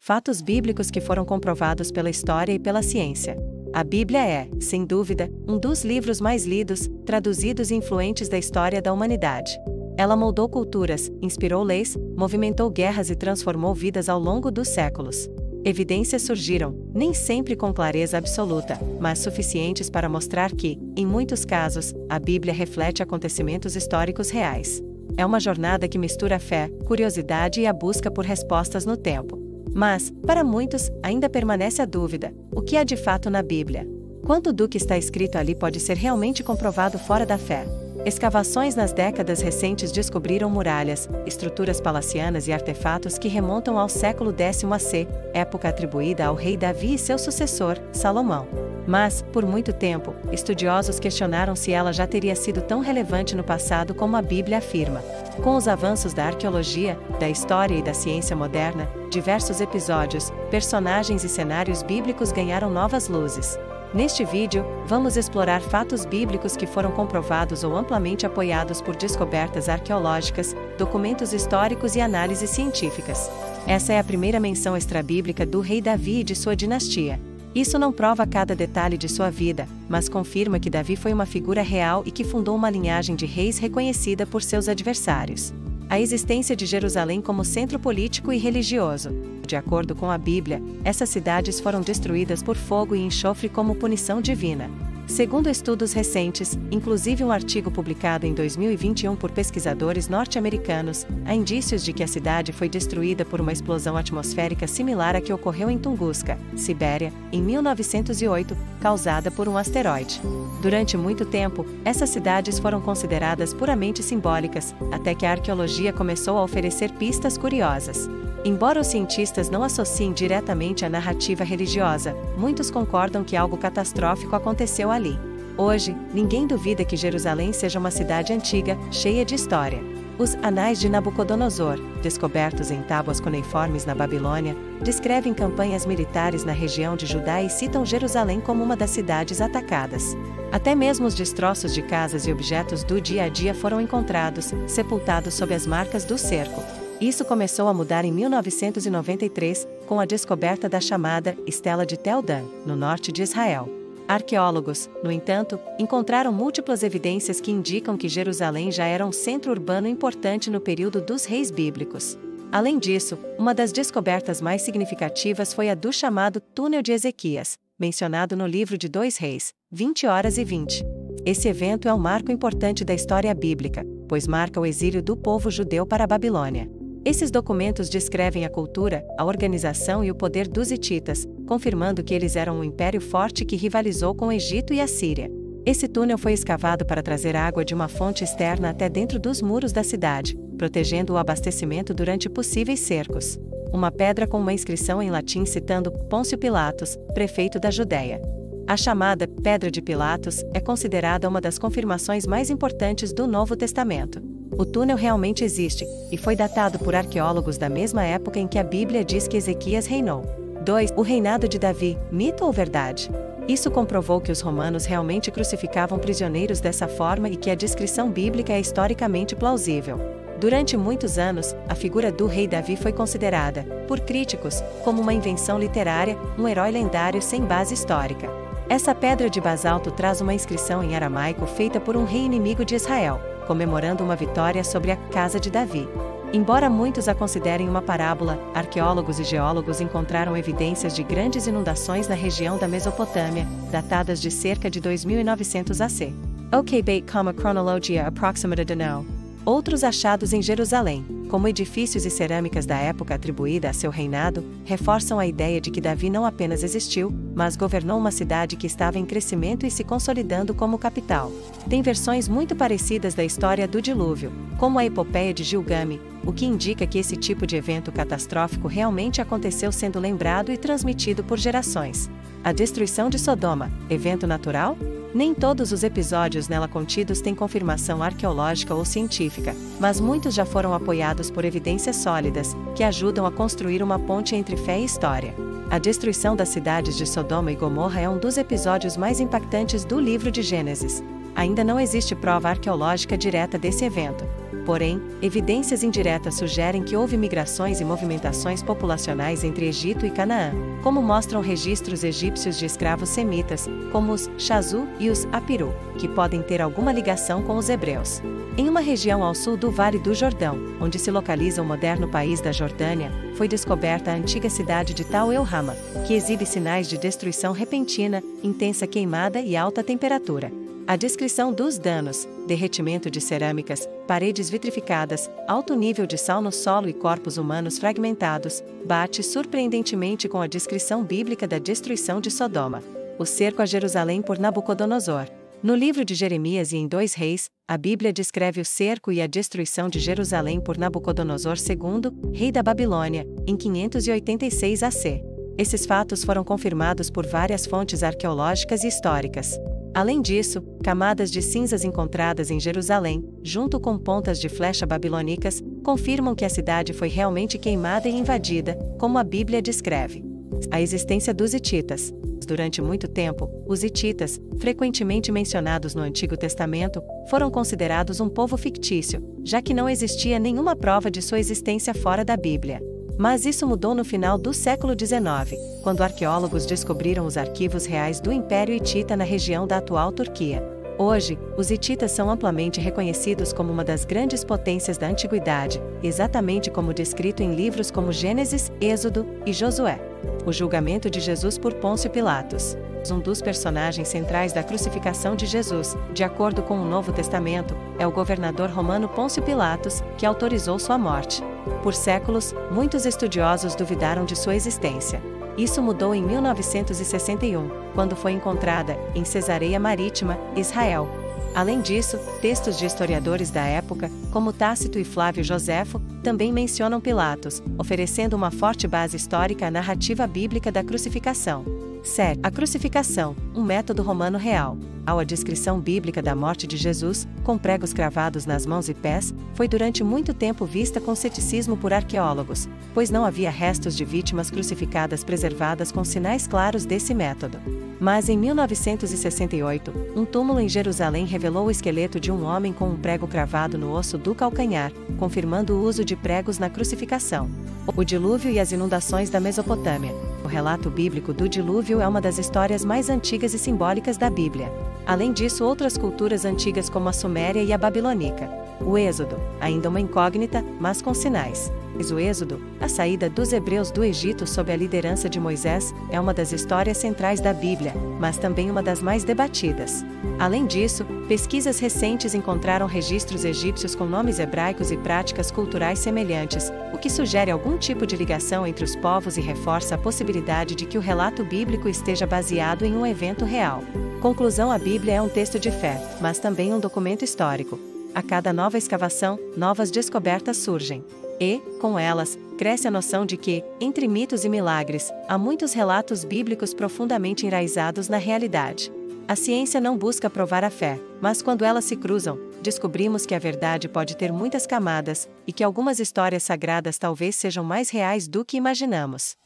Fatos bíblicos que foram comprovados pela história e pela ciência. A Bíblia é, sem dúvida, um dos livros mais lidos, traduzidos e influentes da história da humanidade. Ela moldou culturas, inspirou leis, movimentou guerras e transformou vidas ao longo dos séculos. Evidências surgiram, nem sempre com clareza absoluta, mas suficientes para mostrar que, em muitos casos, a Bíblia reflete acontecimentos históricos reais. É uma jornada que mistura a fé, curiosidade e a busca por respostas no tempo. Mas, para muitos, ainda permanece a dúvida: o que há de fato na Bíblia? Quanto do que está escrito ali pode ser realmente comprovado fora da fé? Escavações nas décadas recentes descobriram muralhas, estruturas palacianas e artefatos que remontam ao século X AC, época atribuída ao rei Davi e seu sucessor, Salomão. Mas, por muito tempo, estudiosos questionaram se ela já teria sido tão relevante no passado como a Bíblia afirma. Com os avanços da arqueologia, da história e da ciência moderna, diversos episódios, personagens e cenários bíblicos ganharam novas luzes. Neste vídeo, vamos explorar fatos bíblicos que foram comprovados ou amplamente apoiados por descobertas arqueológicas, documentos históricos e análises científicas. Essa é a primeira menção extrabíblica do rei Davi e de sua dinastia. Isso não prova cada detalhe de sua vida, mas confirma que Davi foi uma figura real e que fundou uma linhagem de reis reconhecida por seus adversários. A existência de Jerusalém como centro político e religioso. De acordo com a Bíblia, essas cidades foram destruídas por fogo e enxofre como punição divina. Segundo estudos recentes, inclusive um artigo publicado em 2021 por pesquisadores norte-americanos, há indícios de que a cidade foi destruída por uma explosão atmosférica similar à que ocorreu em Tunguska, Sibéria, em 1908, causada por um asteroide. Durante muito tempo, essas cidades foram consideradas puramente simbólicas, até que a arqueologia começou a oferecer pistas curiosas. Embora os cientistas não associem diretamente a narrativa religiosa, muitos concordam que algo catastrófico aconteceu ali. Hoje, ninguém duvida que Jerusalém seja uma cidade antiga, cheia de história. Os Anais de Nabucodonosor, descobertos em tábuas cuneiformes na Babilônia, descrevem campanhas militares na região de Judá e citam Jerusalém como uma das cidades atacadas. Até mesmo os destroços de casas e objetos do dia a dia foram encontrados, sepultados sob as marcas do cerco. Isso começou a mudar em 1993, com a descoberta da chamada Estela de Tel Dan, no norte de Israel. Arqueólogos, no entanto, encontraram múltiplas evidências que indicam que Jerusalém já era um centro urbano importante no período dos reis bíblicos. Além disso, uma das descobertas mais significativas foi a do chamado Túnel de Ezequias, mencionado no livro de 2 Reis, 20 horas e 20. Esse evento é um marco importante da história bíblica, pois marca o exílio do povo judeu para a Babilônia. Esses documentos descrevem a cultura, a organização e o poder dos hititas, confirmando que eles eram um império forte que rivalizou com o Egito e a Síria. Esse túnel foi escavado para trazer água de uma fonte externa até dentro dos muros da cidade, protegendo o abastecimento durante possíveis cercos. Uma pedra com uma inscrição em latim citando Pôncio Pilatos, prefeito da Judéia. A chamada Pedra de Pilatos é considerada uma das confirmações mais importantes do Novo Testamento. O túnel realmente existe, e foi datado por arqueólogos da mesma época em que a Bíblia diz que Ezequias reinou. 2. O reinado de Davi, mito ou verdade? Isso comprovou que os romanos realmente crucificavam prisioneiros dessa forma e que a descrição bíblica é historicamente plausível. Durante muitos anos, a figura do rei Davi foi considerada, por críticos, como uma invenção literária, um herói lendário sem base histórica. Essa pedra de basalto traz uma inscrição em aramaico feita por um rei inimigo de Israel, comemorando uma vitória sobre a casa de Davi. Embora muitos a considerem uma parábola, arqueólogos e geólogos encontraram evidências de grandes inundações na região da Mesopotâmia, datadas de cerca de 2900 AC. Ok. Como cronologia aproximada de Não. Outros achados em Jerusalém, como edifícios e cerâmicas da época atribuída a seu reinado, reforçam a ideia de que Davi não apenas existiu, mas governou uma cidade que estava em crescimento e se consolidando como capital. Tem versões muito parecidas da história do dilúvio, como a epopeia de Gilgame, o que indica que esse tipo de evento catastrófico realmente aconteceu sendo lembrado e transmitido por gerações. A destruição de Sodoma, evento natural? Nem todos os episódios nela contidos têm confirmação arqueológica ou científica, mas muitos já foram apoiados por evidências sólidas, que ajudam a construir uma ponte entre fé e história. A destruição das cidades de Sodoma e Gomorra é um dos episódios mais impactantes do livro de Gênesis. Ainda não existe prova arqueológica direta desse evento. Porém, evidências indiretas sugerem que houve migrações e movimentações populacionais entre Egito e Canaã, como mostram registros egípcios de escravos semitas, como os Chazu e os Apiru, que podem ter alguma ligação com os hebreus. Em uma região ao sul do Vale do Jordão, onde se localiza o moderno país da Jordânia, foi descoberta a antiga cidade de Tal El-Hama, que exibe sinais de destruição repentina, intensa queimada e alta temperatura. A descrição dos danos, derretimento de cerâmicas, paredes vitrificadas, alto nível de sal no solo e corpos humanos fragmentados, bate surpreendentemente com a descrição bíblica da destruição de Sodoma. O cerco a Jerusalém por Nabucodonosor. No livro de Jeremias e em 2 Reis, a Bíblia descreve o cerco e a destruição de Jerusalém por Nabucodonosor II, rei da Babilônia, em 586 AC. Esses fatos foram confirmados por várias fontes arqueológicas e históricas. Além disso, camadas de cinzas encontradas em Jerusalém, junto com pontas de flecha babilônicas, confirmam que a cidade foi realmente queimada e invadida, como a Bíblia descreve. A existência dos hititas. Durante muito tempo, os hititas, frequentemente mencionados no Antigo Testamento, foram considerados um povo fictício, já que não existia nenhuma prova de sua existência fora da Bíblia. Mas isso mudou no final do século XIX, quando arqueólogos descobriram os arquivos reais do Império Hitita na região da atual Turquia. Hoje, os hititas são amplamente reconhecidos como uma das grandes potências da antiguidade, exatamente como descrito em livros como Gênesis, Êxodo e Josué. O julgamento de Jesus por Pôncio Pilatos. Um dos personagens centrais da crucificação de Jesus, de acordo com o Novo Testamento, é o governador romano Pôncio Pilatos, que autorizou sua morte. Por séculos, muitos estudiosos duvidaram de sua existência. Isso mudou em 1961, quando foi encontrada, em Cesareia Marítima, Israel. Além disso, textos de historiadores da época, como Tácito e Flávio Joséfo, também mencionam Pilatos, oferecendo uma forte base histórica à narrativa bíblica da crucificação. 7. A crucificação, um método romano real. A descrição bíblica da morte de Jesus, com pregos cravados nas mãos e pés, foi durante muito tempo vista com ceticismo por arqueólogos, pois não havia restos de vítimas crucificadas preservadas com sinais claros desse método. Mas em 1968, um túmulo em Jerusalém revelou o esqueleto de um homem com um prego cravado no osso do calcanhar, confirmando o uso de pregos na crucificação. O dilúvio e as inundações da Mesopotâmia. O relato bíblico do dilúvio é uma das histórias mais antigas e simbólicas da Bíblia. Além disso, outras culturas antigas como a Suméria e a Babilônica. O Êxodo, ainda uma incógnita, mas com sinais. O Êxodo, a saída dos hebreus do Egito sob a liderança de Moisés, é uma das histórias centrais da Bíblia, mas também uma das mais debatidas. Além disso, pesquisas recentes encontraram registros egípcios com nomes hebraicos e práticas culturais semelhantes, o que sugere algum tipo de ligação entre os povos e reforça a possibilidade de que o relato bíblico esteja baseado em um evento real. Conclusão: a Bíblia é um texto de fé, mas também um documento histórico. A cada nova escavação, novas descobertas surgem. E, com elas, cresce a noção de que, entre mitos e milagres, há muitos relatos bíblicos profundamente enraizados na realidade. A ciência não busca provar a fé, mas quando elas se cruzam, descobrimos que a verdade pode ter muitas camadas, e que algumas histórias sagradas talvez sejam mais reais do que imaginamos.